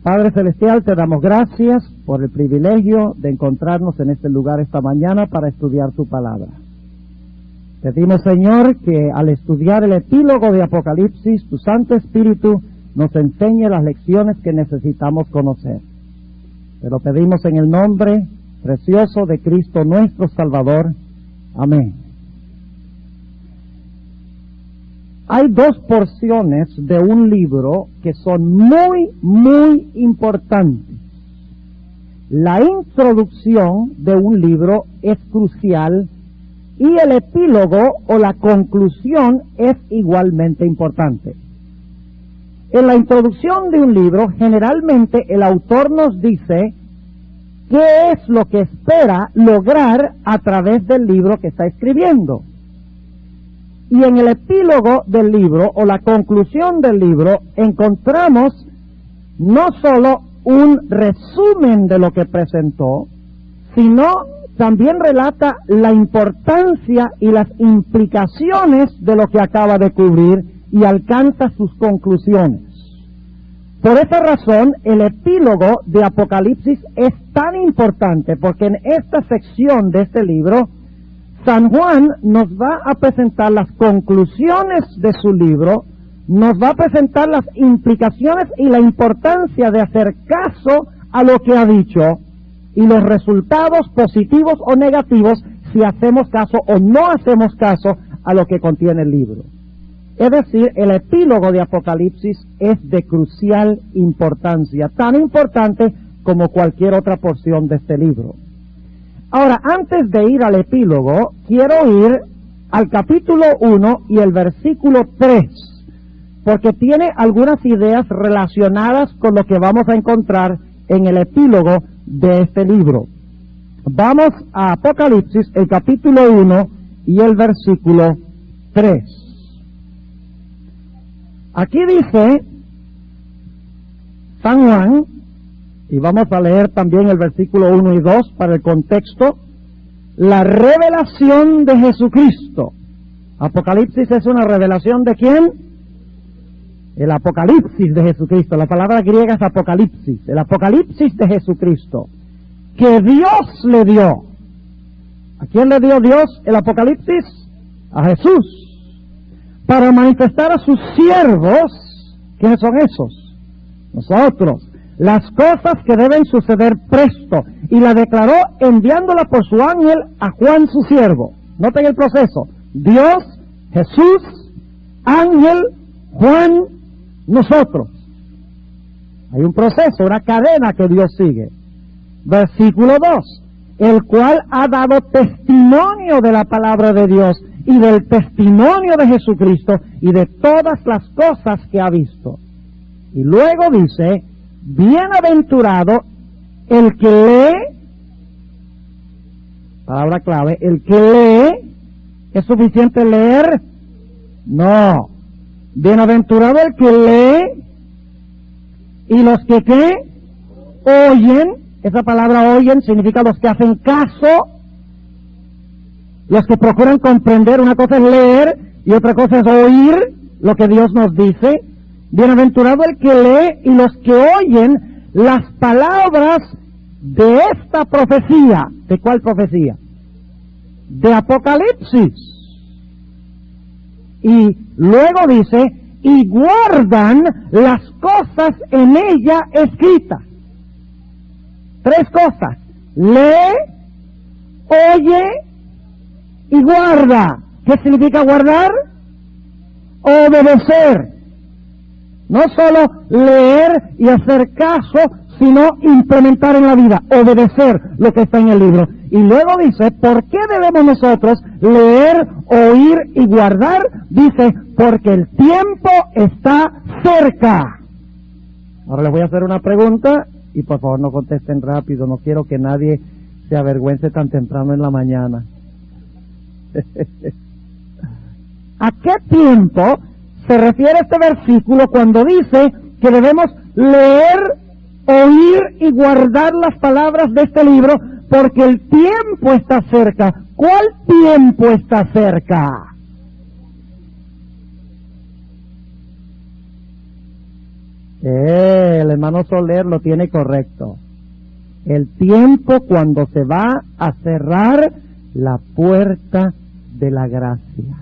Padre Celestial, te damos gracias por el privilegio de encontrarnos en este lugar esta mañana para estudiar tu palabra. Pedimos, Señor, que al estudiar el epílogo de Apocalipsis, tu Santo Espíritu nos enseñe las lecciones que necesitamos conocer. Te lo pedimos en el nombre precioso de Cristo nuestro Salvador. Amén. Hay dos porciones de un libro que son muy importantes. La introducción de un libro es crucial y el epílogo o la conclusión es igualmente importante. En la introducción de un libro, generalmente el autor nos dice qué es lo que espera lograr a través del libro que está escribiendo. Y en el epílogo del libro o la conclusión del libro encontramos no solo un resumen de lo que presentó, sino también relata la importancia y las implicaciones de lo que acaba de cubrir y alcanza sus conclusiones. Por esa razón, el epílogo de Apocalipsis es tan importante, porque en esta sección de este libro, San Juan nos va a presentar las conclusiones de su libro, nos va a presentar las implicaciones y la importancia de hacer caso a lo que ha dicho y los resultados positivos o negativos si hacemos caso o no hacemos caso a lo que contiene el libro. Es decir, el epílogo de Apocalipsis es de crucial importancia, tan importante como cualquier otra porción de este libro. Ahora, antes de ir al epílogo, quiero ir al capítulo 1 y el versículo 3, porque tiene algunas ideas relacionadas con lo que vamos a encontrar en el epílogo de este libro. Vamos a Apocalipsis, el capítulo 1 y el versículo 3. Aquí dice San Juan, y vamos a leer también el versículo 1 y 2 para el contexto, la revelación de Jesucristo. Apocalipsis es una revelación ¿de quién? El Apocalipsis de Jesucristo. La palabra griega es Apocalipsis. El Apocalipsis de Jesucristo, que Dios le dio. ¿A quién le dio Dios el Apocalipsis? A Jesús. Para manifestar a sus siervos. ¿Quiénes son esos? Nosotros. Las cosas que deben suceder presto, y la declaró enviándola por su ángel a Juan su siervo. Noten el proceso: Dios, Jesús, ángel, Juan, nosotros. Hay un proceso, una cadena que Dios sigue. Versículo 2: el cual ha dado testimonio de la palabra de Dios y del testimonio de Jesucristo y de todas las cosas que ha visto. Y luego dice: bienaventurado el que lee, palabra clave, el que lee. ¿Es suficiente leer? No. Bienaventurado el que lee y los que ¿qué? Oyen. Esa palabra oyen significa los que hacen caso, los que procuran comprender. Una cosa es leer y otra cosa es oír lo que Dios nos dice. Bienaventurado el que lee y los que oyen las palabras de esta profecía. ¿De cuál profecía? De Apocalipsis. Y luego dice: y guardan las cosas en ella escritas. Tres cosas: lee, oye y guarda. ¿Qué significa guardar? Obedecer. No solo leer y hacer caso, sino implementar en la vida, obedecer lo que está en el libro. Y luego dice: ¿por qué debemos nosotros leer, oír y guardar? Dice: porque el tiempo está cerca. Ahora les voy a hacer una pregunta y por favor no contesten rápido, no quiero que nadie se avergüence tan temprano en la mañana. ¿A qué tiempo se refiere este versículo cuando dice que debemos leer, oír y guardar las palabras de este libro? Porque el tiempo está cerca. ¿Cuál tiempo está cerca? El hermano Soler lo tiene correcto. El tiempo cuando se va a cerrar la puerta de la gracia.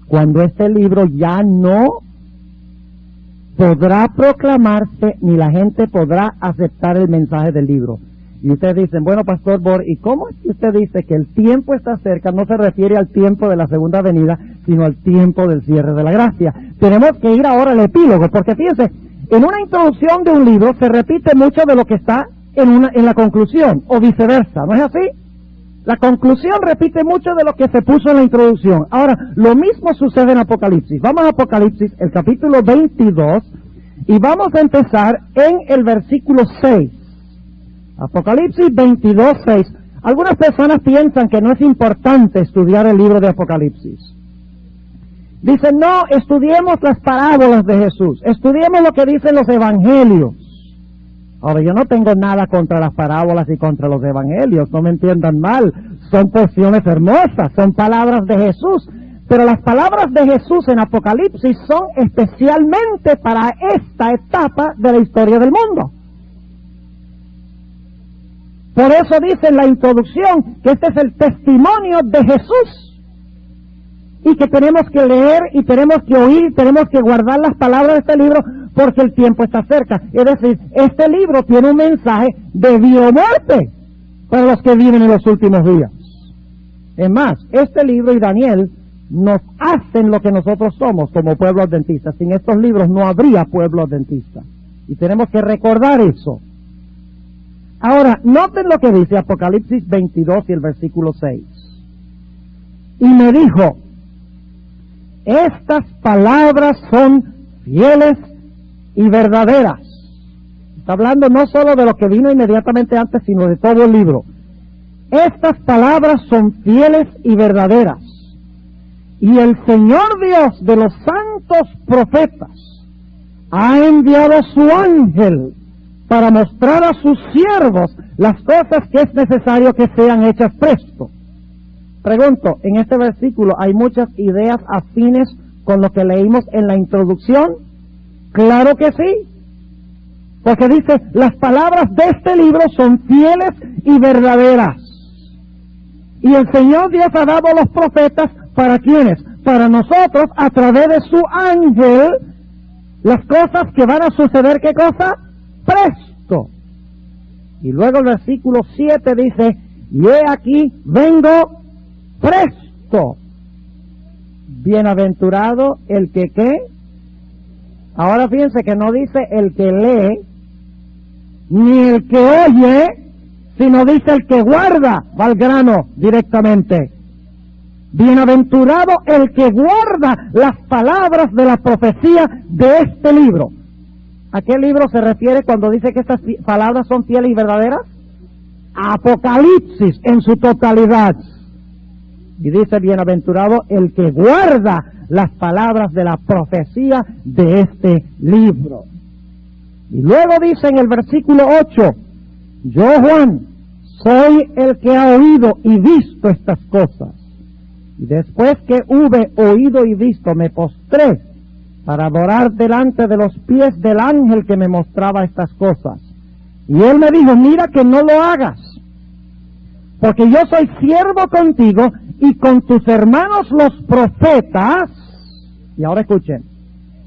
Cuando este libro ya no podrá proclamarse ni la gente podrá aceptar el mensaje del libro. Y ustedes dicen, bueno, Pastor Bor, ¿y cómo es que usted dice que el tiempo está cerca? No se refiere al tiempo de la segunda venida, sino al tiempo del cierre de la gracia. Tenemos que ir ahora al epílogo, porque fíjense, en una introducción de un libro se repite mucho de lo que está en la conclusión, o viceversa, ¿no es así? La conclusión repite mucho de lo que se puso en la introducción. Ahora, lo mismo sucede en Apocalipsis. Vamos a Apocalipsis, el capítulo 22, y vamos a empezar en el versículo 6. Apocalipsis 22, 6. Algunas personas piensan que no es importante estudiar el libro de Apocalipsis. Dicen, no, estudiemos las parábolas de Jesús, estudiemos lo que dicen los evangelios. Ahora, yo no tengo nada contra las parábolas y contra los evangelios, no me entiendan mal, son porciones hermosas, son palabras de Jesús, pero las palabras de Jesús en Apocalipsis son especialmente para esta etapa de la historia del mundo. Por eso dice en la introducción que este es el testimonio de Jesús y que tenemos que leer y tenemos que oír, tenemos que guardar las palabras de este libro porque el tiempo está cerca. Es decir, este libro tiene un mensaje de vida o muerte para los que viven en los últimos días. Es más, este libro y Daniel nos hacen lo que nosotros somos como pueblo adventista. Sin estos libros no habría pueblo adventista. Y tenemos que recordar eso. Ahora, noten lo que dice Apocalipsis 22 y el versículo 6. Y me dijo, estas palabras son fieles y verdaderas. Está hablando no solo de lo que vino inmediatamente antes, sino de todo el libro. Estas palabras son fieles y verdaderas. Y el Señor Dios de los santos profetas ha enviado su ángel para mostrar a sus siervos las cosas que es necesario que sean hechas presto. Pregunto, en este versículo hay muchas ideas afines con lo que leímos en la introducción. Claro que sí, porque dice, las palabras de este libro son fieles y verdaderas. Y el Señor Dios ha dado a los profetas, ¿para quiénes? Para nosotros, a través de su ángel, las cosas que van a suceder, ¿qué cosa? Presto. Y luego el versículo 7 dice, y he aquí, vengo presto. Bienaventurado el que ¿qué? Ahora fíjense que no dice el que lee, ni el que oye, sino dice el que guarda, va al grano directamente. Bienaventurado el que guarda las palabras de la profecía de este libro. ¿A qué libro se refiere cuando dice que estas palabras son fieles y verdaderas? Apocalipsis en su totalidad. Y dice, bienaventurado el que guarda las palabras de la profecía de este libro. Y luego dice en el versículo 8, yo Juan, soy el que ha oído y visto estas cosas. Y después que hube oído y visto, me postré para adorar delante de los pies del ángel que me mostraba estas cosas. Y él me dijo, mira que no lo hagas, porque yo soy siervo contigo y con tus hermanos los profetas, y ahora escuchen,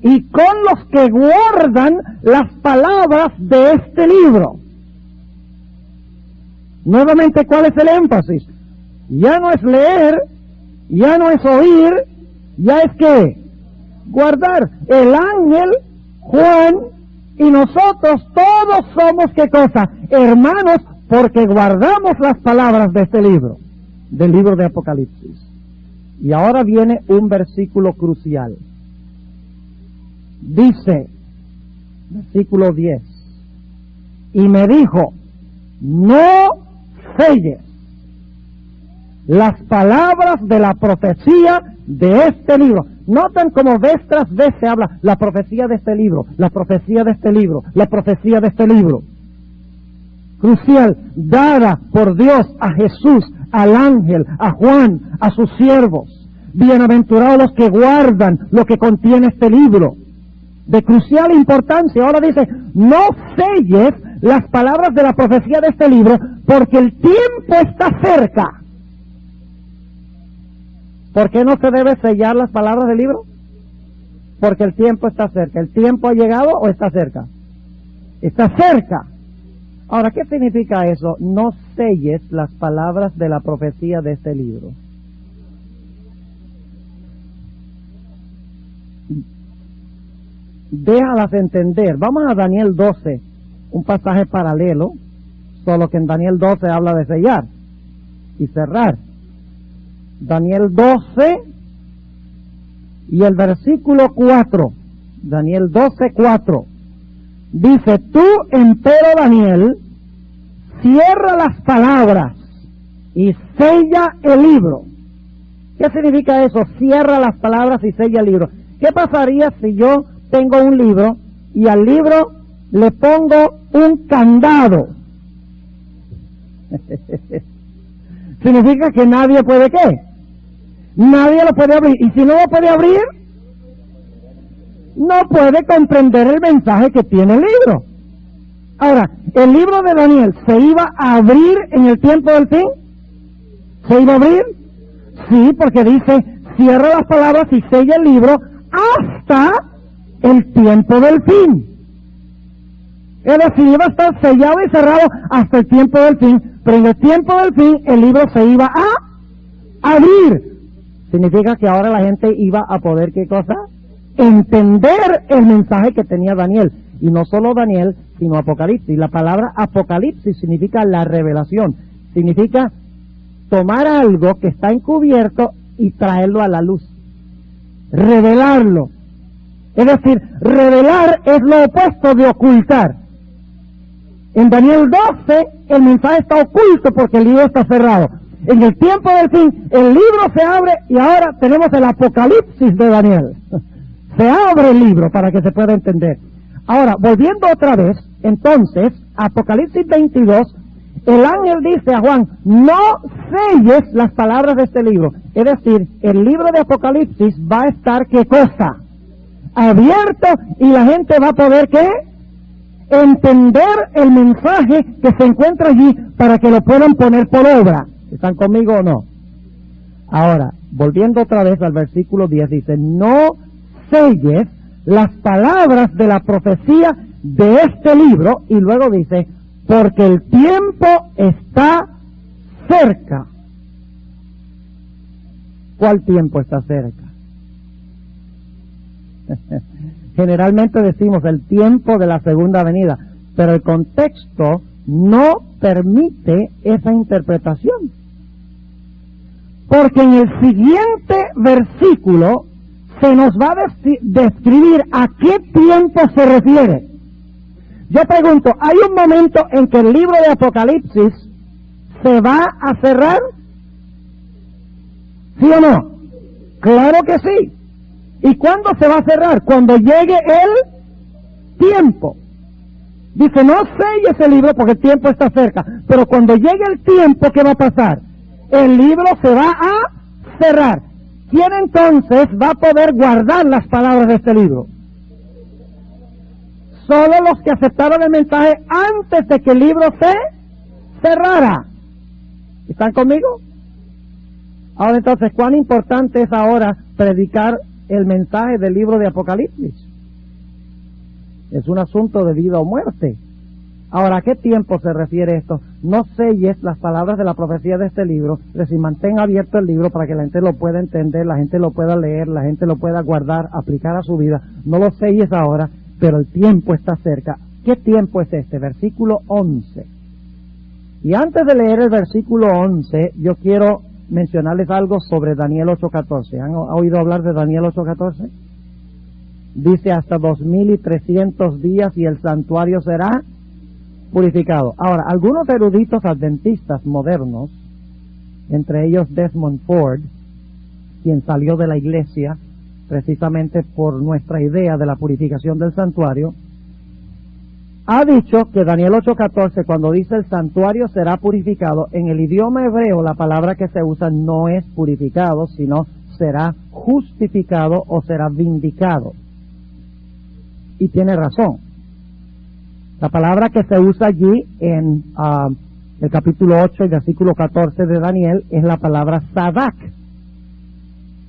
y con los que guardan las palabras de este libro. Nuevamente, ¿cuál es el énfasis? Ya no es leer, ya no es oír, ya es que guardar. El ángel, Juan y nosotros todos somos, ¿qué cosa? Hermanos, porque guardamos las palabras de este libro, del libro de Apocalipsis. Y ahora viene un versículo crucial. Dice, versículo 10, y me dijo, no selles las palabras de la profecía de este libro. Noten cómo vez tras vez se habla la profecía de este libro, la profecía de este libro, la profecía de este libro. Crucial, dada por Dios a Jesús, al ángel, a Juan, a sus siervos. Bienaventurados los que guardan lo que contiene este libro. de crucial importancia. Ahora dice, no selles las palabras de la profecía de este libro, porque el tiempo está cerca. ¿Por qué no se debe sellar las palabras del libro? Porque el tiempo está cerca. ¿El tiempo ha llegado o está cerca? Está cerca. Ahora, ¿qué significa eso? No selles las palabras de la profecía de este libro. Déjalas entender. Vamos a Daniel 12, un pasaje paralelo, solo que en Daniel 12 habla de sellar y cerrar. Daniel 12 y el versículo 4. Daniel 12, 4. Dice, tú, empero Daniel, cierra las palabras y sella el libro. ¿Qué significa eso? Cierra las palabras y sella el libro. ¿Qué pasaría si yo tengo un libro y al libro le pongo un candado? Significa que nadie puede ¿qué? Nadie lo puede abrir. Y si no lo puede abrir, no puede comprender el mensaje que tiene el libro. Ahora, ¿el libro de Daniel se iba a abrir en el tiempo del fin? ¿Se iba a abrir? Sí, porque dice, cierra las palabras y sella el libro hasta el tiempo del fin. Es decir, iba a estar sellado y cerrado hasta el tiempo del fin, pero en el tiempo del fin el libro se iba a abrir. Significa que ahora la gente iba a poder, ¿qué cosa? Entender el mensaje que tenía Daniel. Y no solo Daniel, sino Apocalipsis. La palabra Apocalipsis significa la revelación. Significa tomar algo que está encubierto y traerlo a la luz. Revelarlo. Es decir, revelar es lo opuesto de ocultar. En Daniel 12 el mensaje está oculto porque el libro está cerrado. En el tiempo del fin el libro se abre y ahora tenemos el Apocalipsis de Daniel. Se abre el libro para que se pueda entender. Ahora, volviendo otra vez, entonces, Apocalipsis 22, el ángel dice a Juan, no selles las palabras de este libro. Es decir, el libro de Apocalipsis va a estar, ¿qué cosa? Abierto, y la gente va a poder, ¿qué? Entender el mensaje que se encuentra allí para que lo puedan poner por obra. ¿Están conmigo o no? Ahora, volviendo otra vez al versículo 10, dice, no selles las palabras de la profecía de este libro, y luego dice, porque el tiempo está cerca. ¿Cuál tiempo está cerca? Generalmente decimos el tiempo de la segunda venida, pero el contexto no permite esa interpretación. Porque en el siguiente versículo se nos va a describir a qué tiempo se refiere. Yo pregunto, ¿hay un momento en que el libro de Apocalipsis se va a cerrar? ¿Sí o no? Claro que sí. ¿Y cuándo se va a cerrar? Cuando llegue el tiempo. Dice, no selles el libro porque el tiempo está cerca. Pero cuando llegue el tiempo, ¿qué va a pasar? El libro se va a cerrar. ¿Quién entonces va a poder guardar las palabras de este libro? Solo los que aceptaron el mensaje antes de que el libro se cerrara. ¿Están conmigo? Ahora entonces, ¿cuán importante es ahora predicar el mensaje del libro de Apocalipsis? Es un asunto de vida o muerte. Ahora, ¿a qué tiempo se refiere esto? No selles las palabras de la profecía de este libro, es decir, mantén abierto el libro para que la gente lo pueda entender, la gente lo pueda leer, la gente lo pueda guardar, aplicar a su vida. No lo selles ahora, pero el tiempo está cerca. ¿Qué tiempo es este? Versículo 11. Y antes de leer el versículo 11, yo quiero mencionarles algo sobre Daniel 8:14. ¿Han oído hablar de Daniel 8:14? Dice hasta 2300 días y el santuario será purificado. Ahora, algunos eruditos adventistas modernos, entre ellos Desmond Ford, quien salió de la iglesia precisamente por nuestra idea de la purificación del santuario, ha dicho que Daniel 8:14, cuando dice el santuario será purificado, en el idioma hebreo la palabra que se usa no es purificado, sino será justificado o será vindicado. Y tiene razón. La palabra que se usa allí en el capítulo 8 y versículo 14 de Daniel es la palabra sadak.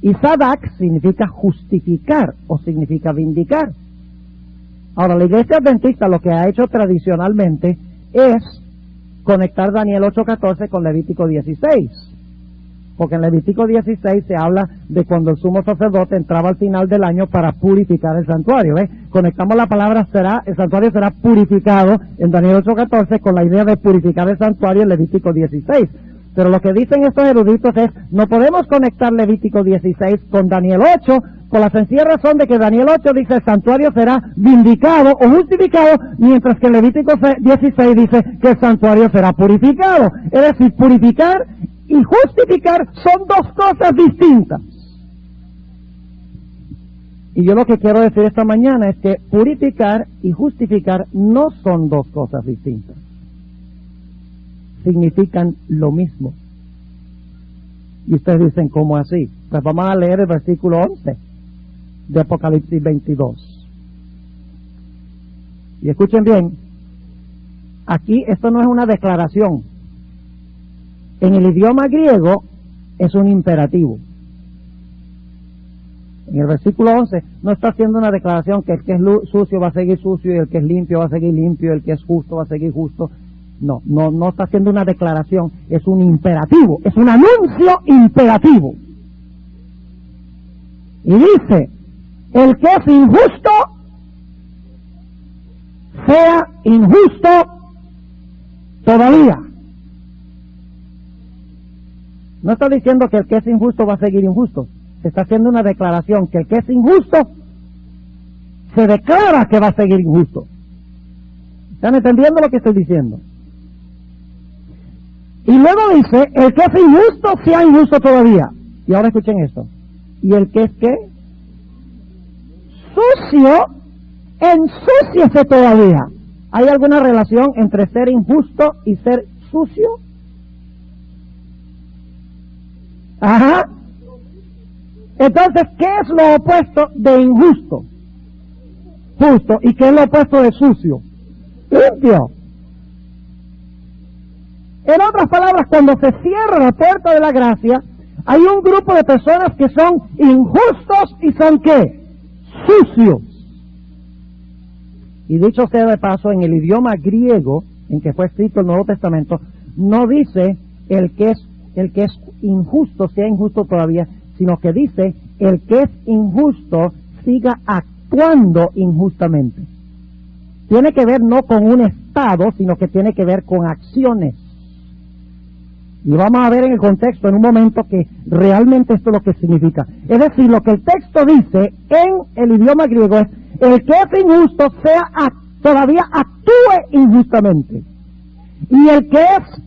Y sadak significa justificar o significa vindicar. Ahora, la Iglesia Adventista lo que ha hecho tradicionalmente es conectar Daniel 8:14 con Levítico 16. Porque en Levítico 16 se habla de cuando el sumo sacerdote entraba al final del año para purificar el santuario. ¿Ves? Conectamos la palabra el santuario será purificado en Daniel 8:14 con la idea de purificar el santuario en Levítico 16. Pero lo que dicen estos eruditos es, no podemos conectar Levítico 16 con Daniel 8, por la sencilla razón de que Daniel 8 dice el santuario será vindicado o justificado, mientras que Levítico 16 dice que el santuario será purificado. Es decir, purificar y justificar son dos cosas distintas. Y yo lo que quiero decir esta mañana es que purificar y justificar no son dos cosas distintas. Significan lo mismo. Y ustedes dicen, ¿cómo así? Pues vamos a leer el versículo 11 de Apocalipsis 22. Y escuchen bien, aquí esto no es una declaración. En el idioma griego es un imperativo. En el versículo 11 no está haciendo una declaración que el que es sucio va a seguir sucio y el que es limpio va a seguir limpio, el que es justo va a seguir justo. No está haciendo una declaración, es un imperativo, es un anuncio imperativo. Y dice, el que es injusto, sea injusto todavía. No está diciendo que el que es injusto va a seguir injusto. Se está haciendo una declaración que el que es injusto se declara que va a seguir injusto. ¿Están entendiendo lo que estoy diciendo? Y luego dice, el que es injusto sea injusto todavía. Y ahora escuchen esto. ¿Y el que es qué? Sucio, ensúciese todavía. ¿Hay alguna relación entre ser injusto y ser sucio? Ajá. Entonces, ¿qué es lo opuesto de injusto? Justo. ¿Y qué es lo opuesto de sucio? Limpio. En otras palabras, cuando se cierra la puerta de la gracia, hay un grupo de personas que son injustos y son ¿qué? Sucios. Y dicho sea de paso, en el idioma griego en que fue escrito el Nuevo Testamento, no dice el que es injusto sea injusto todavía, sino que dice el que es injusto siga actuando injustamente. Tiene que ver no con un estado, sino que tiene que ver con acciones. Y vamos a ver en el contexto en un momento que realmente esto es lo que significa. Es decir, lo que el texto dice en el idioma griego es el que es injusto todavía actúe injustamente. Y el que es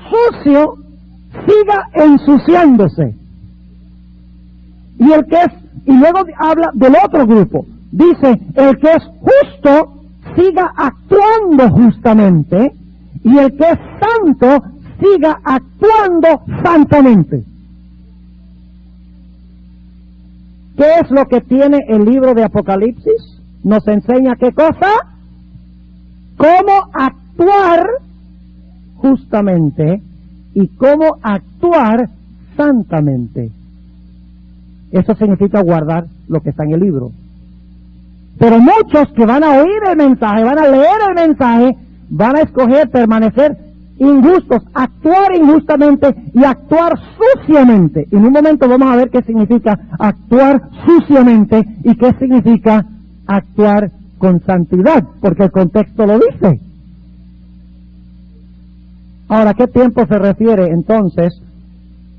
sucio siga ensuciándose. Y luego habla del otro grupo. Dice, el que es justo siga actuando justamente, y el que es santo siga actuando santamente. ¿Qué es lo que tiene el libro de Apocalipsis? Nos enseña ¿qué cosa? Cómo actuar justamente y cómo actuar santamente. Eso significa guardar lo que está en el libro. Pero muchos que van a oír el mensaje, van a leer el mensaje, van a escoger permanecer injustos, actuar injustamente y actuar suciamente. Y en un momento vamos a ver qué significa actuar suciamente y qué significa actuar con santidad, porque el contexto lo dice. Ahora, ¿qué tiempo se refiere entonces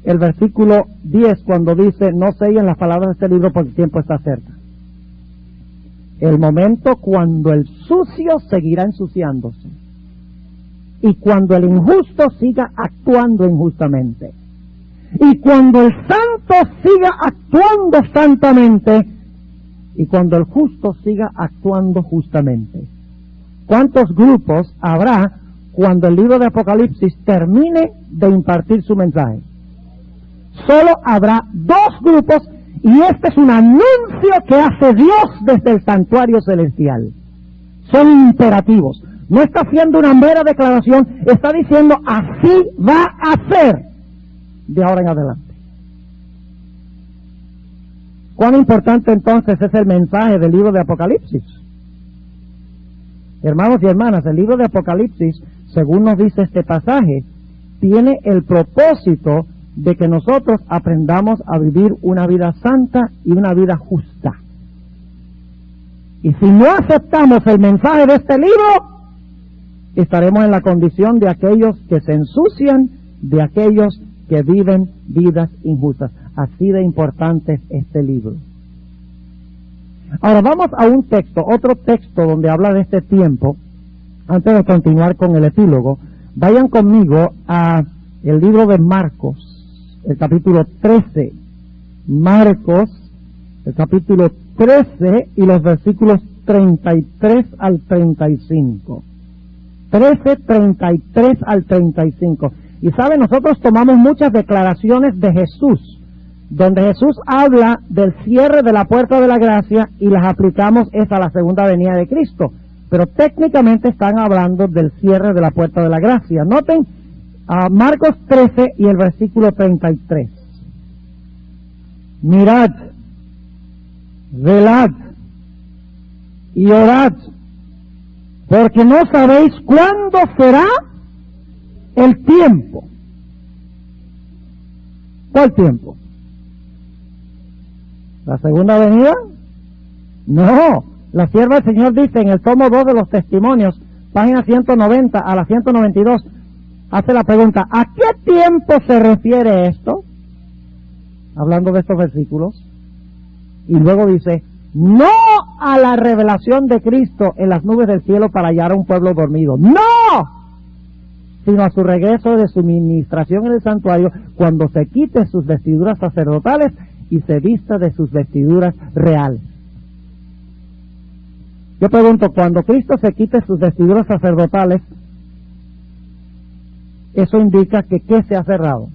el versículo 10 cuando dice no sellen las palabras de este libro porque el tiempo está cerca? El momento cuando el sucio seguirá ensuciándose y cuando el injusto siga actuando injustamente y cuando el santo siga actuando santamente y cuando el justo siga actuando justamente. ¿Cuántos grupos habrá cuando el libro de Apocalipsis termine de impartir su mensaje? Solo habrá dos grupos, Y este es un anuncio que hace Dios desde el santuario celestial. Son imperativos. No está haciendo una mera declaración, está diciendo así va a ser de ahora en adelante. ¿Cuán importante entonces es el mensaje del libro de Apocalipsis? Hermanos y hermanas, el libro de Apocalipsis, según nos dice este pasaje, tiene el propósito de que nosotros aprendamos a vivir una vida santa y una vida justa. Y si no aceptamos el mensaje de este libro, estaremos en la condición de aquellos que se ensucian, de aquellos que viven vidas injustas. Así de importante es este libro. Ahora vamos a un texto, otro texto donde habla de este tiempo. Antes de continuar con el epílogo, vayan conmigo a el libro de Marcos, el capítulo 13. Marcos, el capítulo 13 y los versículos 33 al 35. 13, 33 al 35. Y saben, nosotros tomamos muchas declaraciones de Jesús, donde Jesús habla del cierre de la puerta de la gracia y las aplicamos a la segunda venida de Cristo. Pero técnicamente están hablando del cierre de la puerta de la gracia. Noten a Marcos 13 y el versículo 33. Mirad, velad y orad, porque no sabéis cuándo será el tiempo. ¿Cuál tiempo? ¿La segunda venida? No. La sierva del Señor dice en el tomo 2 de los testimonios, página 190 a la 192, hace la pregunta, ¿a qué tiempo se refiere esto? Hablando de estos versículos. Y luego dice, no a la revelación de Cristo en las nubes del cielo para hallar a un pueblo dormido. ¡No! Sino a su regreso de su ministración en el santuario, cuando se quite sus vestiduras sacerdotales y se vista de sus vestiduras reales. Yo pregunto, cuando Cristo se quite sus vestiduras sacerdotales, eso indica que ¿qué se ha cerrado?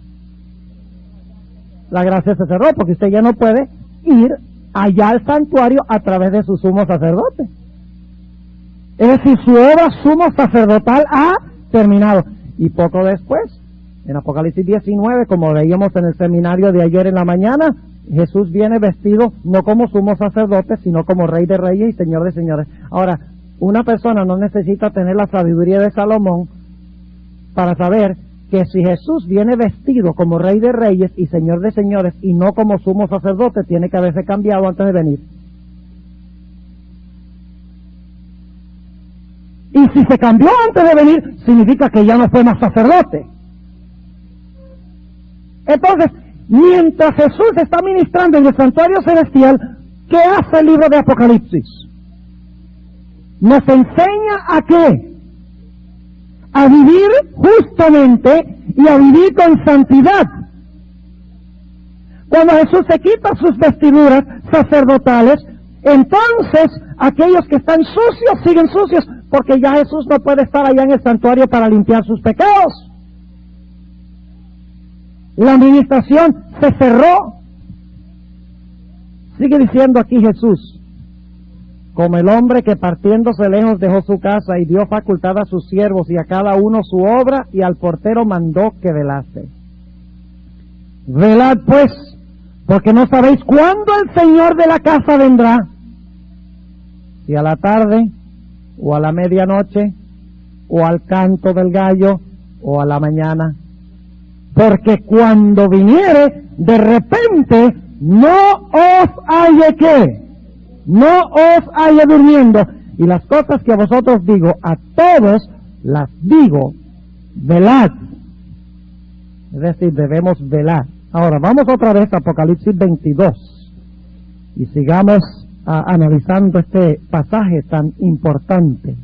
La gracia se cerró, porque usted ya no puede ir allá al santuario a través de su sumo sacerdote. Es decir, su obra sumo sacerdotal ha terminado. Y poco después, en Apocalipsis 19, como veíamos en el seminario de ayer en la mañana, Jesús viene vestido no como sumo sacerdote, sino como Rey de Reyes y Señor de Señores. Ahora, una persona no necesita tener la sabiduría de Salomón para saber que si Jesús viene vestido como Rey de Reyes y Señor de Señores y no como sumo sacerdote, tiene que haberse cambiado antes de venir. Y si se cambió antes de venir, significa que ya no fue más sacerdote. Entonces, mientras Jesús está ministrando en el santuario celestial, ¿qué hace el libro de Apocalipsis? Nos enseña a qué? A vivir justamente y a vivir con santidad. Cuando Jesús se quita sus vestiduras sacerdotales, entonces aquellos que están sucios siguen sucios, porque ya Jesús no puede estar allá en el santuario para limpiar sus pecados. La administración se cerró. Sigue diciendo aquí Jesús, como el hombre que partiéndose lejos dejó su casa y dio facultad a sus siervos y a cada uno su obra, y al portero mandó que velase. Velad pues, porque no sabéis cuándo el Señor de la casa vendrá, si a la tarde, o a la medianoche, o al canto del gallo, o a la mañana. Porque cuando viniere, de repente, no os halle ¿qué? No os halle durmiendo. Y las cosas que a vosotros digo, a todos las digo, velad. Es decir, debemos velar. Ahora, vamos otra vez a Apocalipsis 22 y sigamos analizando este pasaje tan importante.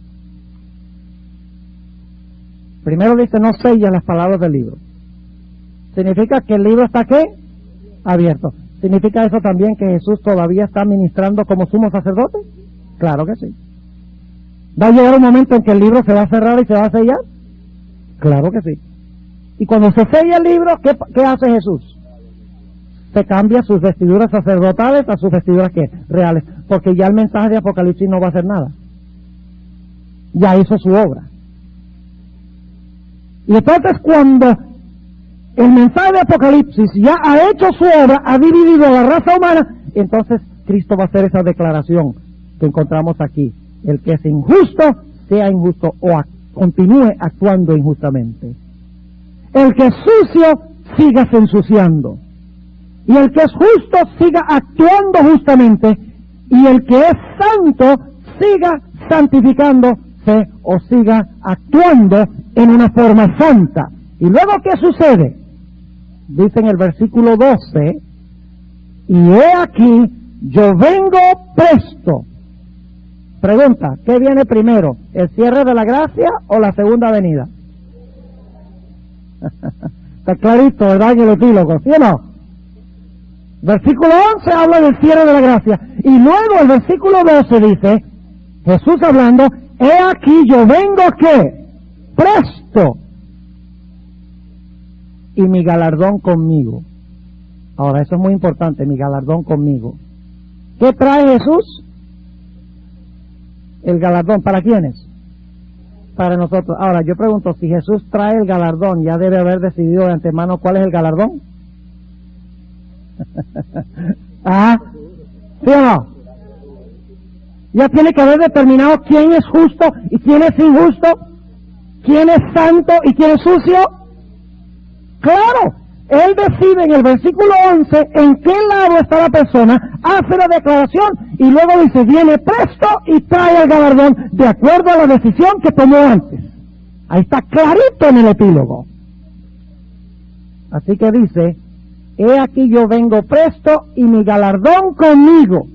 Primero dice, no sella las palabras del libro. ¿Significa que el libro está qué? Abierto. ¿Significa eso también que Jesús todavía está ministrando como sumo sacerdote? Claro que sí. ¿Va a llegar un momento en que el libro se va a cerrar y se va a sellar? Claro que sí. Y cuando se sella el libro, ¿qué hace Jesús? se cambia sus vestiduras sacerdotales a sus vestiduras ¿qué? Reales, porque ya el mensaje de Apocalipsis no va a hacer nada. Ya hizo su obra. Y entonces cuando el mensaje de Apocalipsis ya ha hecho su obra, ha dividido a la raza humana, entonces Cristo va a hacer esa declaración que encontramos aquí: el que es injusto, sea injusto o continúe actuando injustamente. El que es sucio, sígase ensuciando. Y el que es justo, siga actuando justamente. Y el que es santo, siga santificándose o siga actuando en una forma santa. ¿Y luego qué sucede? Dice en el versículo 12: y he aquí, yo vengo presto. Pregunta, ¿qué viene primero? ¿El cierre de la gracia o la segunda venida? Está clarito, ¿verdad? En el epílogo, ¿sí o no? Versículo 11 habla del cierre de la gracia. Y luego el versículo 12 dice, Jesús hablando: he aquí yo vengo, ¿qué? Presto. Y mi galardón conmigo. Ahora, eso es muy importante, mi galardón conmigo. ¿Qué trae Jesús? El galardón, ¿para quiénes? Para nosotros. Ahora, yo pregunto, si Jesús trae el galardón, ya debe haber decidido de antemano cuál es el galardón. ¿Ah? ¿Sí o no? Ya tiene que haber determinado quién es justo y quién es injusto, quién es santo y quién es sucio. Claro, él decide en el versículo 11 en qué lado está la persona, hace la declaración y luego dice: viene presto y trae el galardón de acuerdo a la decisión que tomó antes. Ahí está clarito en el epílogo. Así que dice: he aquí yo vengo presto y mi galardón conmigo,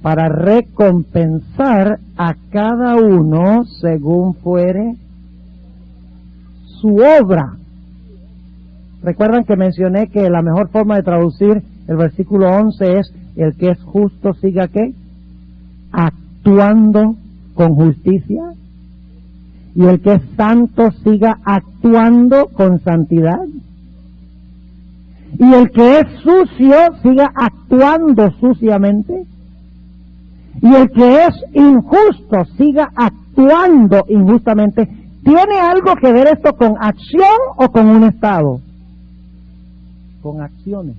para recompensar a cada uno según fuere su obra. Recuerdan que mencioné que la mejor forma de traducir el versículo 11 es: el que es justo siga ¿qué? Actuando con justicia. Y el que es santo siga actuando con santidad. Y el que es sucio siga actuando suciamente. Y el que es injusto siga actuando injustamente. ¿Tiene algo que ver esto con acción o con un estado? Con acciones.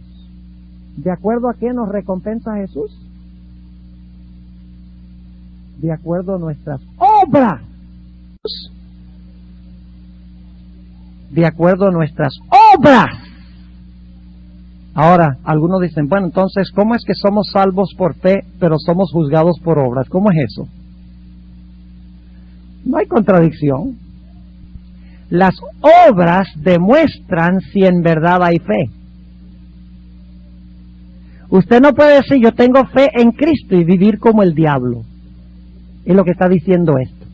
¿De acuerdo a qué nos recompensa Jesús? De acuerdo a nuestras obras. De acuerdo a nuestras obras. Ahora, algunos dicen: bueno, entonces, ¿cómo es que somos salvos por fe, pero somos juzgados por obras? ¿Cómo es eso? No hay contradicción. Las obras demuestran si en verdad hay fe. Usted no puede decir: yo tengo fe en Cristo, y vivir como el diablo. Es lo que está diciendo esto.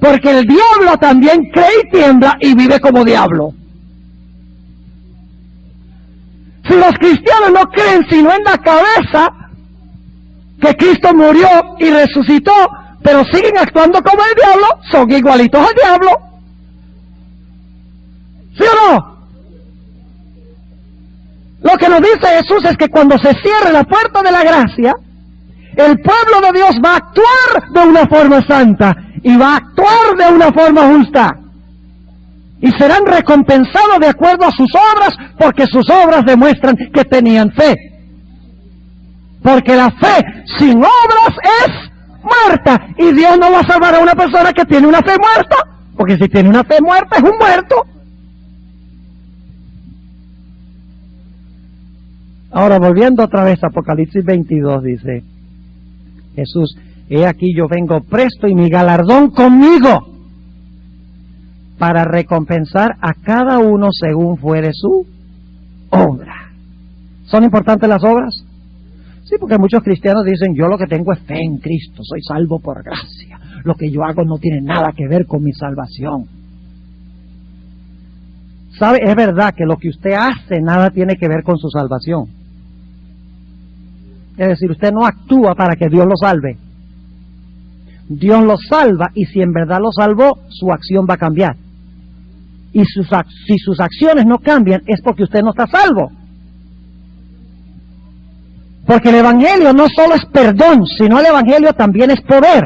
Porque el diablo también cree y tiembla y vive como diablo. Si los cristianos no creen sino en la cabeza que Cristo murió y resucitó, pero siguen actuando como el diablo, son igualitos al diablo. ¿Sí o no? Lo que nos dice Jesús es que cuando se cierre la puerta de la gracia, el pueblo de Dios va a actuar de una forma santa y va a actuar de una forma justa. Y serán recompensados de acuerdo a sus obras, porque sus obras demuestran que tenían fe. Porque la fe sin obras es muerta, y Dios no va a salvar a una persona que tiene una fe muerta, porque si tiene una fe muerta es un muerto. Ahora, volviendo otra vez a Apocalipsis 22, dice Jesús: he aquí yo vengo presto y mi galardón conmigo, para recompensar a cada uno según fuere su obra. ¿Son importantes las obras? Sí, porque muchos cristianos dicen: yo lo que tengo es fe en Cristo, soy salvo por gracia, lo que yo hago no tiene nada que ver con mi salvación. ¿Sabe? Es verdad que lo que usted hace nada tiene que ver con su salvación. Es decir, usted no actúa para que Dios lo salve. Dios lo salva, y si en verdad lo salvó, su acción va a cambiar. Y si sus acciones no cambian, es porque usted no está salvo. Porque el Evangelio no solo es perdón, sino el Evangelio también es poder.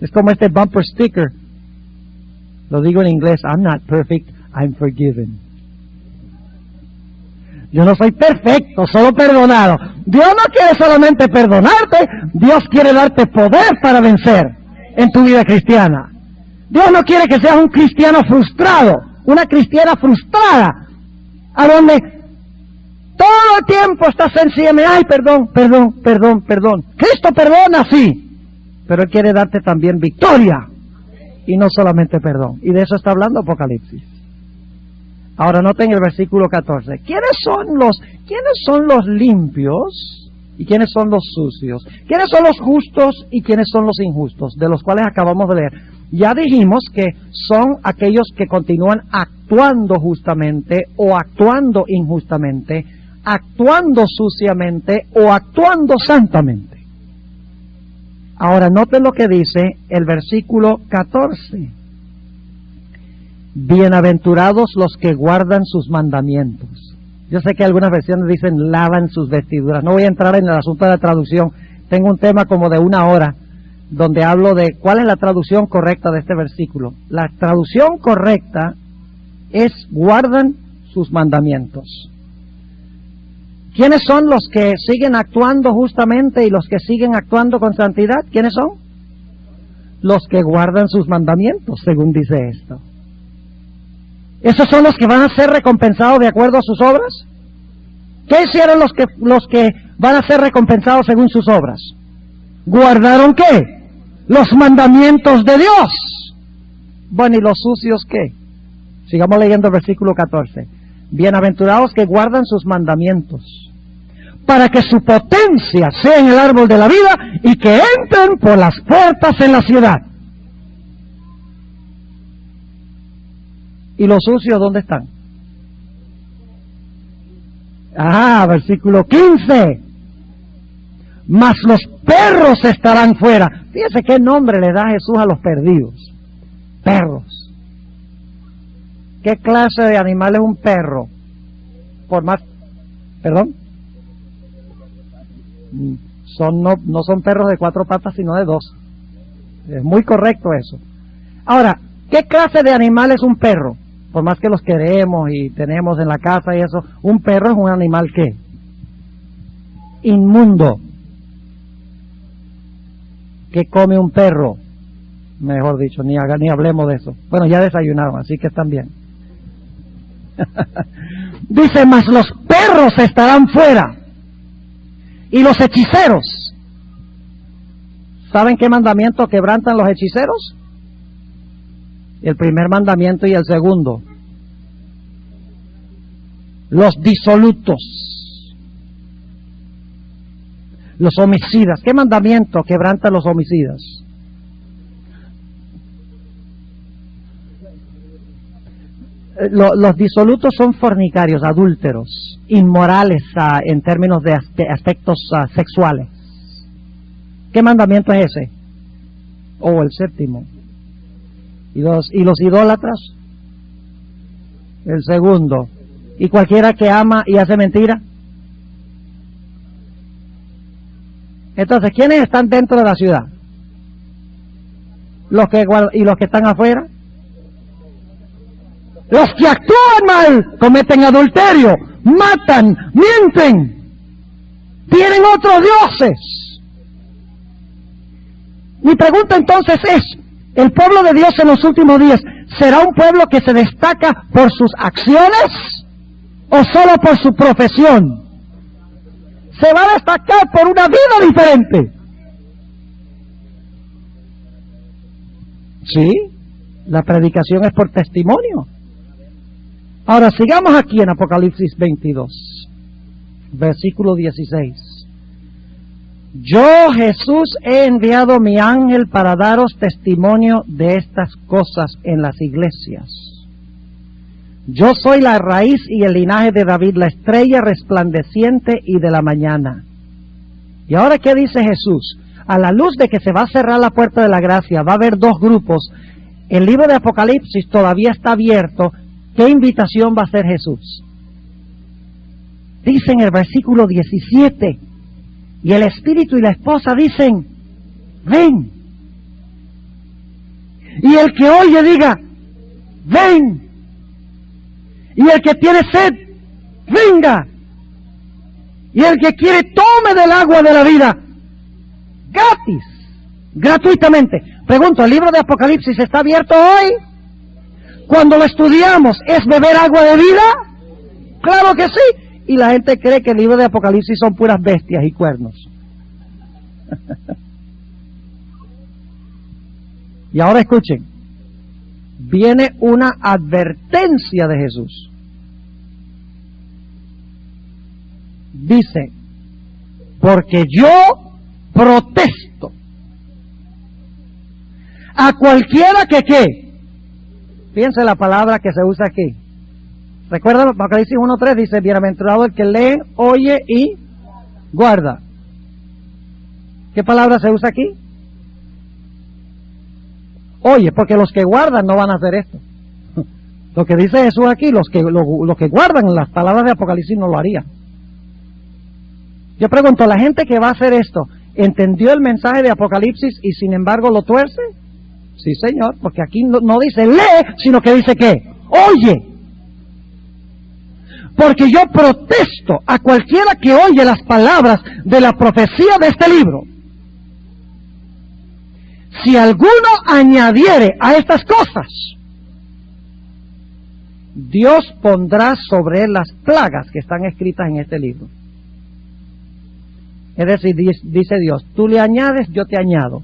Es como este bumper sticker. Lo digo en inglés, I'm not perfect, I'm forgiven. Yo no soy perfecto, solo perdonado. Dios no quiere solamente perdonarte, Dios quiere darte poder para vencer en tu vida cristiana. Dios no quiere que seas un cristiano frustrado, una cristiana frustrada, a donde todo el tiempo estás sencillamente, ay, perdón. Cristo perdona, sí, pero Él quiere darte también victoria, y no solamente perdón. Y de eso está hablando Apocalipsis. Ahora noten el versículo 14. ¿Quiénes son los limpios y quiénes son los sucios? ¿Quiénes son los justos y quiénes son los injustos? De los cuales acabamos de leer. Ya dijimos que son aquellos que continúan actuando justamente o actuando injustamente, actuando suciamente o actuando santamente. Ahora noten lo que dice el versículo 14. Bienaventurados los que guardan sus mandamientos. Yo sé que algunas versiones dicen lavan sus vestiduras. No voy a entrar en el asunto de la traducción. Tengo un tema como de 1 hora donde hablo de cuál es la traducción correcta de este versículo. La traducción correcta es guardan sus mandamientos. ¿Quiénes son los que siguen actuando justamente y los que siguen actuando con santidad? ¿Quiénes son? Los que guardan sus mandamientos, según dice esto. ¿Esos son los que van a ser recompensados de acuerdo a sus obras? ¿Qué hicieron los que van a ser recompensados según sus obras? ¿Guardaron qué? Los mandamientos de Dios. Bueno, ¿y los sucios qué? Sigamos leyendo el versículo 14. Bienaventurados que guardan sus mandamientos, para que su potencia sea en el árbol de la vida y que entren por las puertas en la ciudad. ¿Y los sucios dónde están? Versículo 15. Mas los perros estarán fuera. Fíjese qué nombre le da Jesús a los perdidos. Perros. ¿Qué clase de animal es un perro? ¿Perdón? No son perros de 4 patas, sino de 2. Es muy correcto eso. Ahora, ¿qué clase de animal es un perro? Por más que los queremos y tenemos en la casa y eso, un perro es un animal ¿qué? Inmundo. ¿Qué come un perro? Mejor dicho, ni hablemos de eso. Bueno, ya desayunaron, así que están bien. Dice, mas los perros estarán fuera y los hechiceros. ¿Saben qué mandamiento quebrantan los hechiceros? El primer mandamiento y el segundo. Los disolutos, los homicidas. ¿Qué mandamiento quebrantan los homicidas? Los disolutos son fornicarios, adúlteros, inmorales en términos de aspectos sexuales. ¿Qué mandamiento es ese? El séptimo. ¿Y los idólatras? El segundo. ¿Y cualquiera que ama y hace mentira? Entonces, ¿quiénes están dentro de la ciudad? ¿Y los que están afuera? Los que actúan mal, cometen adulterio, matan, mienten, tienen otros dioses. Mi pregunta entonces es, ¿el pueblo de Dios en los últimos días será un pueblo que se destaca por sus acciones o solo por su profesión? Se va a destacar por una vida diferente. Sí, la predicación es por testimonio. Ahora sigamos aquí en Apocalipsis 22, versículo 16. Yo, Jesús, he enviado mi ángel para daros testimonio de estas cosas en las iglesias. Yo soy la raíz y el linaje de David, la estrella resplandeciente y de la mañana. ¿Y ahora qué dice Jesús? A la luz de que se va a cerrar la puerta de la gracia, va a haber 2 grupos. el libro de Apocalipsis todavía está abierto, ¿qué invitación va a hacer Jesús? Dice en el versículo 17, y el espíritu y la esposa dicen, ven. Y el que oye diga, ven. Y el que tiene sed, venga. Y el que quiere, tome del agua de la vida, gratis, gratuitamente. Pregunto, ¿el libro de Apocalipsis está abierto hoy? Cuando lo estudiamos, ¿es beber agua de vida? Claro que sí. Y la gente cree que el libro de Apocalipsis son puras bestias y cuernos. Y ahora escuchen, viene una advertencia de Jesús. Dice, porque yo protesto a cualquiera que ¿qué? Fíjense la palabra que se usa aquí. ¿Recuerdan? Apocalipsis 1:3 dice, bienaventurado el que lee, oye y guarda. ¿Qué palabra se usa aquí? Oye, porque los que guardan no van a hacer esto. Lo que dice Jesús aquí, los que guardan las palabras de Apocalipsis no lo harían. Yo pregunto, ¿la gente que va a hacer esto entendió el mensaje de Apocalipsis y sin embargo lo tuerce? Sí, señor, porque aquí no dice lee, sino que dice ¿qué? Oye. Porque yo protesto a cualquiera que oye las palabras de la profecía de este libro. Si alguno añadiere a estas cosas, Dios pondrá sobre él las plagas que están escritas en este libro. Es decir, dice Dios, tú le añades, yo te añado.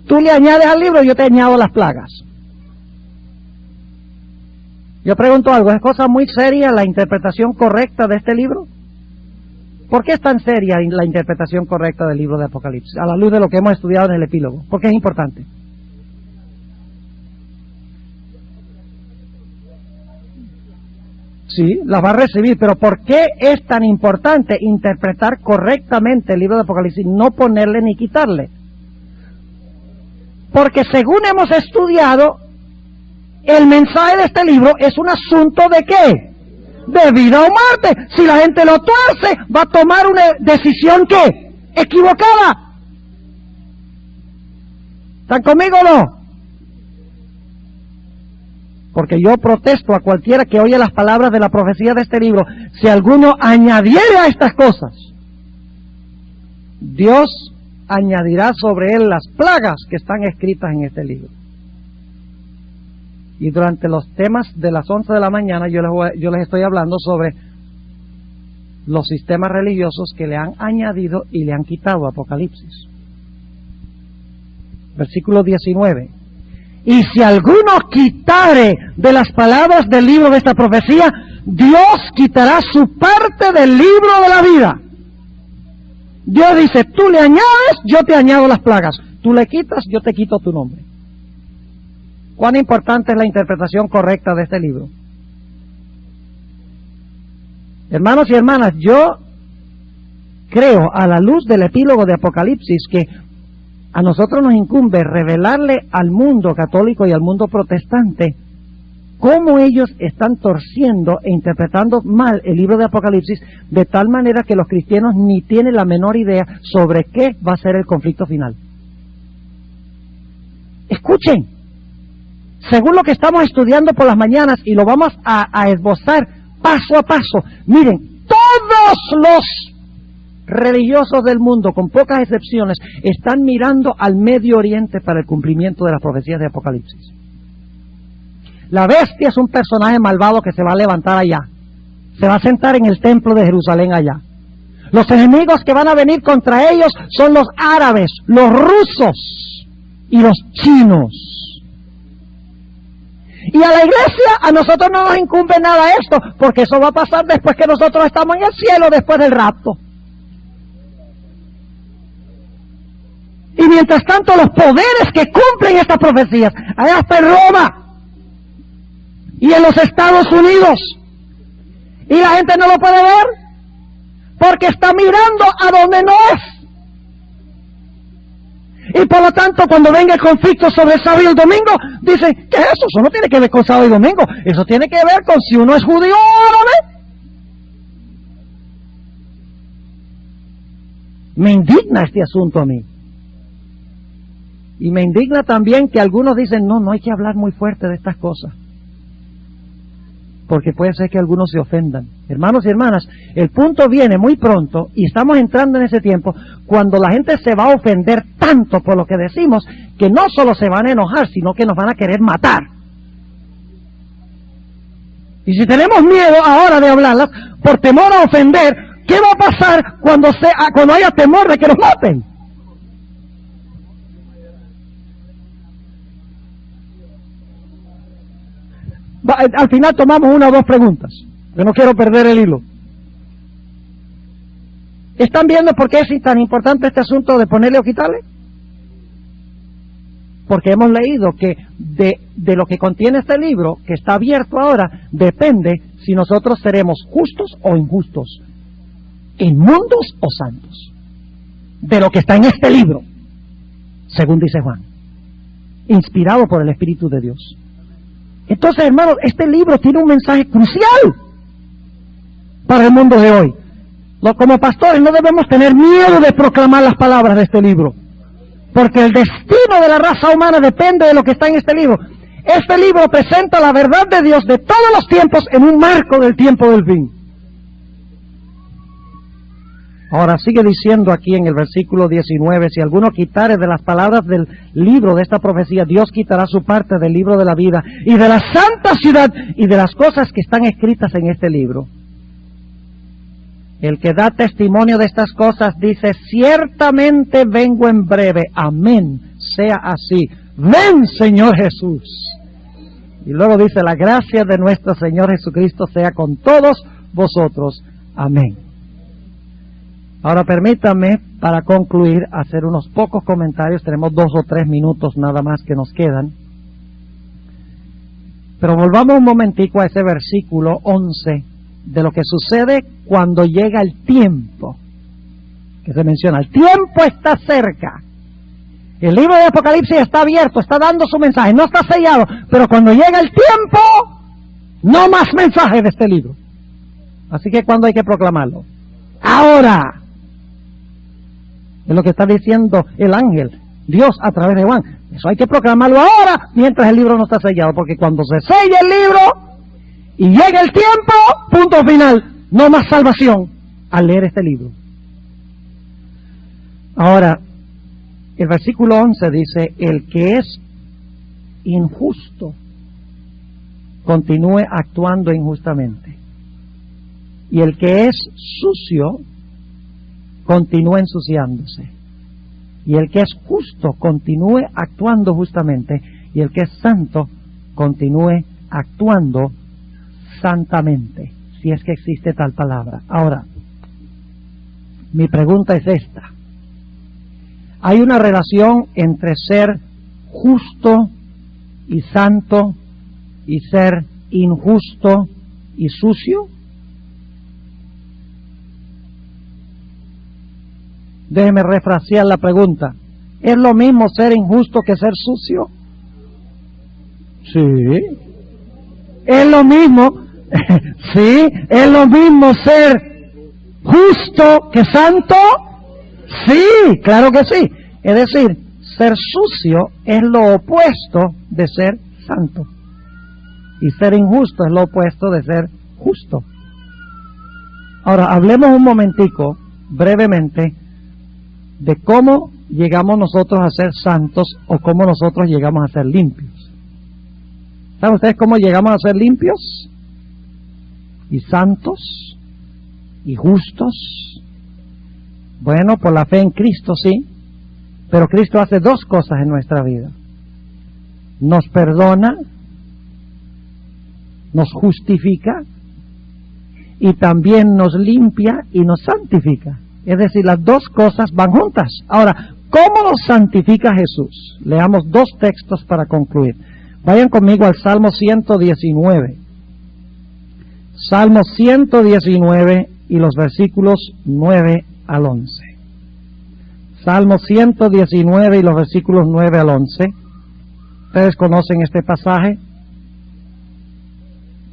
Tú le añades al libro, yo te añado las plagas. Yo pregunto algo, ¿es cosa muy seria la interpretación correcta de este libro? ¿Por qué es tan seria la interpretación correcta del libro de Apocalipsis? A la luz de lo que hemos estudiado en el epílogo. ¿Por qué es importante? Sí, las va a recibir, pero ¿por qué es tan importante interpretar correctamente el libro de Apocalipsis? No ponerle ni quitarle. Porque según hemos estudiado, el mensaje de este libro es un asunto de ¿qué? De vida o muerte. Si la gente lo tuerce, va a tomar una decisión ¿qué? Equivocada. ¿Están conmigo o no? Porque yo protesto a cualquiera que oye las palabras de la profecía de este libro. Si alguno añadiere a estas cosas, Dios añadirá sobre él las plagas que están escritas en este libro. Y durante los temas de las 11 de la mañana yo les estoy hablando sobre los sistemas religiosos que le han añadido y le han quitado a Apocalipsis. Versículo 19. Y si alguno quitare de las palabras del libro de esta profecía, Dios quitará su parte del libro de la vida. Dios dice, tú le añades, yo te añado las plagas. Tú le quitas, yo te quito tu nombre. ¿Cuán importante es la interpretación correcta de este libro? Hermanos y hermanas, yo creo, a la luz del epílogo de Apocalipsis, que a nosotros nos incumbe revelarle al mundo católico y al mundo protestante cómo ellos están torciendo e interpretando mal el libro de Apocalipsis, de tal manera que los cristianos ni tienen la menor idea sobre qué va a ser el conflicto final. Escuchen, según lo que estamos estudiando por las mañanas, y lo vamos a esbozar paso a paso, miren, todos los religiosos del mundo, con pocas excepciones, están mirando al Medio Oriente para el cumplimiento de las profecías de Apocalipsis. La bestia es un personaje malvado que se va a levantar allá, se va a sentar en el templo de Jerusalén allá. Los enemigos que van a venir contra ellos son los árabes, los rusos y los chinos. Y a la iglesia, a nosotros no nos incumbe nada esto, porque eso va a pasar después que nosotros estamos en el cielo, después del rapto. Y mientras tanto, los poderes que cumplen estas profecías, allá está en Roma y en los Estados Unidos, y la gente no lo puede ver porque está mirando a donde no es. Y por lo tanto, cuando venga el conflicto sobre el sábado y el domingo, dicen, ¿qué es eso? Eso no tiene que ver con sábado y domingo. Eso tiene que ver con si uno es judío o árabe. Me indigna este asunto a mí. Y me indigna también que algunos dicen, no hay que hablar muy fuerte de estas cosas, porque puede ser que algunos se ofendan. Hermanos y hermanas, el punto viene muy pronto, y estamos entrando en ese tiempo, cuando la gente se va a ofender tanto por lo que decimos, que no solo se van a enojar, sino que nos van a querer matar. Y si tenemos miedo ahora de hablarlas, por temor a ofender, ¿qué va a pasar cuando haya temor de que nos maten? Al final tomamos una o dos preguntas, que no quiero perder el hilo. ¿Están viendo por qué es tan importante este asunto de ponerle o quitarle? Porque hemos leído que de lo que contiene este libro, que está abierto ahora, depende si nosotros seremos justos o injustos, inmundos o santos. De lo que está en este libro, según dice Juan, inspirado por el Espíritu de Dios. Entonces, hermanos, este libro tiene un mensaje crucial para el mundo de hoy. Como pastores no debemos tener miedo de proclamar las palabras de este libro, porque el destino de la raza humana depende de lo que está en este libro. Este libro presenta la verdad de Dios de todos los tiempos en un marco del tiempo del fin. Ahora sigue diciendo aquí en el versículo 19, si alguno quitare de las palabras del libro de esta profecía, Dios quitará su parte del libro de la vida y de la santa ciudad y de las cosas que están escritas en este libro. El que da testimonio de estas cosas dice, ciertamente vengo en breve, amén, sea así. Ven, Señor Jesús. Y luego dice, la gracia de nuestro Señor Jesucristo sea con todos vosotros, amén. Ahora permítanme, para concluir, hacer unos pocos comentarios. Tenemos 2 o 3 minutos nada más que nos quedan. Pero volvamos un momentico a ese versículo 11, de lo que sucede cuando llega el tiempo, que se menciona. El tiempo está cerca. El libro de Apocalipsis está abierto, está dando su mensaje, no está sellado, pero cuando llega el tiempo, no más mensaje de este libro. Así que ¿cuándo hay que proclamarlo? Ahora. Es lo que está diciendo el ángel, Dios a través de Juan. Eso hay que proclamarlo ahora, mientras el libro no está sellado, porque cuando se sella el libro y llega el tiempo, punto final, no más salvación al leer este libro. Ahora, el versículo 11 dice, el que es injusto continúe actuando injustamente, y el que es sucio continúe ensuciándose, y el que es justo continúe actuando justamente, y el que es santo continúe actuando santamente, si es que existe tal palabra. Ahora, mi pregunta es esta: ¿hay una relación entre ser justo y santo y ser injusto y sucio? Déjeme refrasear la pregunta. ¿Es lo mismo ser injusto que ser sucio? Sí. ¿Es lo mismo? Sí. ¿Es lo mismo ser justo que santo? Sí, claro que sí. Es decir, ser sucio es lo opuesto de ser santo. Y ser injusto es lo opuesto de ser justo. Ahora, hablemos un momentico, brevemente, de cómo llegamos nosotros a ser santos o cómo nosotros llegamos a ser limpios. ¿Saben ustedes cómo llegamos a ser limpios? Y santos y justos. Bueno, por la fe en Cristo, sí, pero Cristo hace 2 cosas en nuestra vida. Nos perdona, nos justifica y también nos limpia y nos santifica. Es decir, las 2 cosas van juntas. Ahora, ¿cómo nos santifica Jesús? Leamos 2 textos para concluir. Vayan conmigo al Salmo 119. Salmo 119 y los versículos 9 al 11. Salmo 119 y los versículos 9 al 11. Ustedes conocen este pasaje.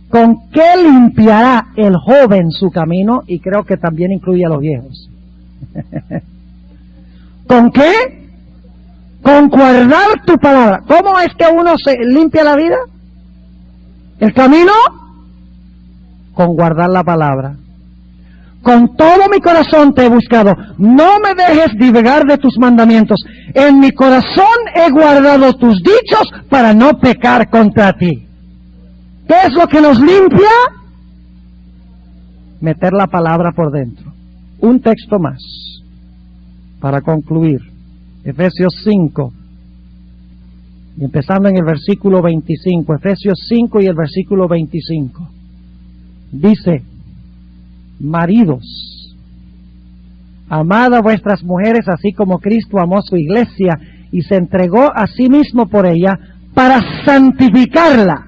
¿Con qué limpiará el joven su camino? Y creo que también incluye a los viejos. ¿Con qué? Con guardar tu palabra. ¿Cómo es que uno se limpia la vida? ¿El camino? Con guardar la palabra. Con todo mi corazón te he buscado. No me dejes divagar de tus mandamientos. En mi corazón he guardado tus dichos para no pecar contra ti. ¿Qué es lo que nos limpia? Meter la palabra por dentro. Un texto más para concluir. Efesios 5. Y empezando en el versículo 25. Efesios 5 y el versículo 25. Dice: maridos, amad a vuestras mujeres así como Cristo amó a su iglesia y se entregó a sí mismo por ella para santificarla.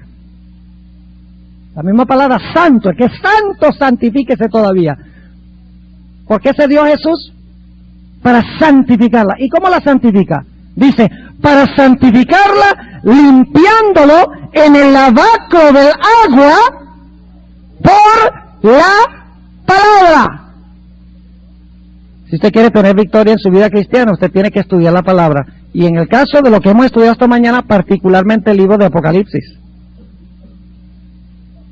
La misma palabra santo, el que es santo, santifíquese todavía. ¿Por qué se dio Jesús? Para santificarla. ¿Y cómo la santifica? Dice, para santificarla limpiándolo en el lavacro del agua por la palabra. Si usted quiere tener victoria en su vida cristiana, usted tiene que estudiar la palabra. Y en el caso de lo que hemos estudiado esta mañana, particularmente el libro de Apocalipsis.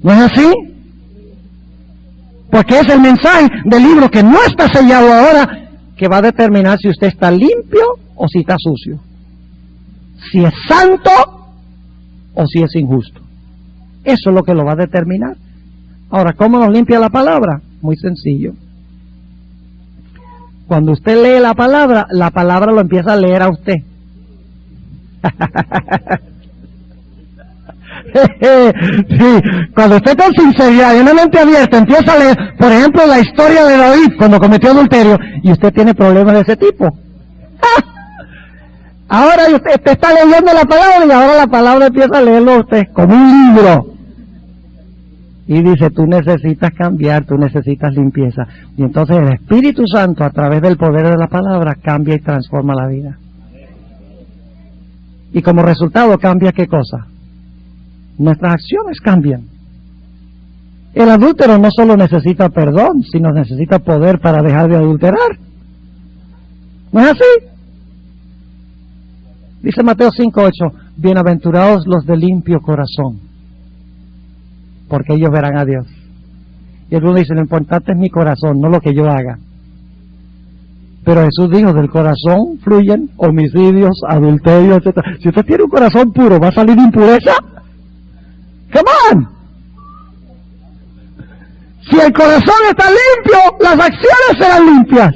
¿No es así? Porque es el mensaje del libro que no está sellado ahora que va a determinar si usted está limpio o si está sucio. Si es santo o si es injusto. Eso es lo que lo va a determinar. Ahora, ¿cómo nos limpia la palabra? Muy sencillo. Cuando usted lee la palabra lo empieza a leer a usted. Sí, cuando usted con sinceridad y una mente abierta empieza a leer, por ejemplo, la historia de David cuando cometió adulterio, y usted tiene problemas de ese tipo. Ahora usted está leyendo la palabra y ahora la palabra empieza a leerlo a usted como un libro. Y dice, tú necesitas cambiar, tú necesitas limpieza. Y entonces el Espíritu Santo, a través del poder de la palabra, cambia y transforma la vida. Y como resultado, ¿cambia qué cosa? Nuestras acciones cambian. El adúltero no solo necesita perdón, sino necesita poder para dejar de adulterar. ¿No es así? Dice Mateo 5:8, bienaventurados los de limpio corazón, porque ellos verán a Dios. Y el uno dice, lo importante es mi corazón, no lo que yo haga. Pero Jesús dijo, del corazón fluyen homicidios, adulterios, etc. Si usted tiene un corazón puro, ¿va a salir de impureza? ¡Come on! Si el corazón está limpio, las acciones serán limpias.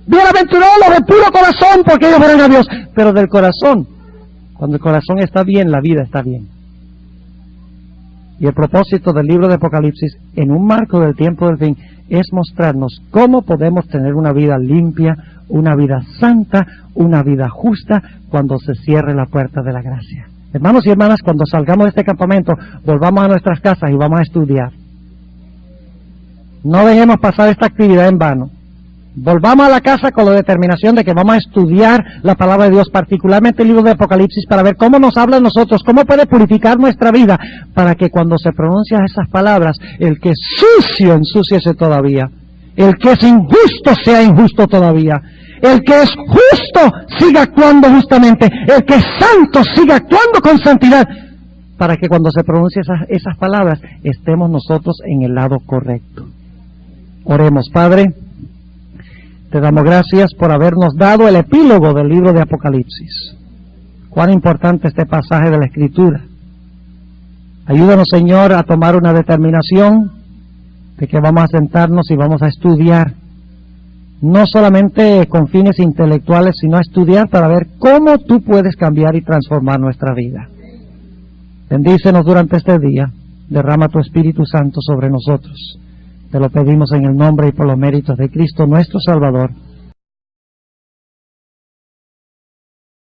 Bienaventurados los de puro corazón, porque ellos verán a Dios. Pero del corazón, cuando el corazón está bien, la vida está bien. Y el propósito del libro de Apocalipsis, en un marco del tiempo del fin, es mostrarnos cómo podemos tener una vida limpia, una vida santa, una vida justa, cuando se cierre la puerta de la gracia. Hermanos y hermanas, cuando salgamos de este campamento, volvamos a nuestras casas y vamos a estudiar. No dejemos pasar esta actividad en vano. Volvamos a la casa con la determinación de que vamos a estudiar la palabra de Dios, particularmente el libro de Apocalipsis, para ver cómo nos habla a nosotros, cómo puede purificar nuestra vida, para que cuando se pronuncian esas palabras, el que es sucio ensúciese todavía, el que es injusto sea injusto todavía, el que es justo siga actuando justamente, el que es santo siga actuando con santidad, para que cuando se pronuncien esas palabras, estemos nosotros en el lado correcto. Oremos. Padre, te damos gracias por habernos dado el epílogo del libro de Apocalipsis. Cuán importante este pasaje de la Escritura. Ayúdanos, Señor, a tomar una determinación de que vamos a sentarnos y vamos a estudiar, no solamente con fines intelectuales, sino a estudiar para ver cómo tú puedes cambiar y transformar nuestra vida. Bendícenos durante este día, derrama tu Espíritu Santo sobre nosotros. Te lo pedimos en el nombre y por los méritos de Cristo nuestro Salvador.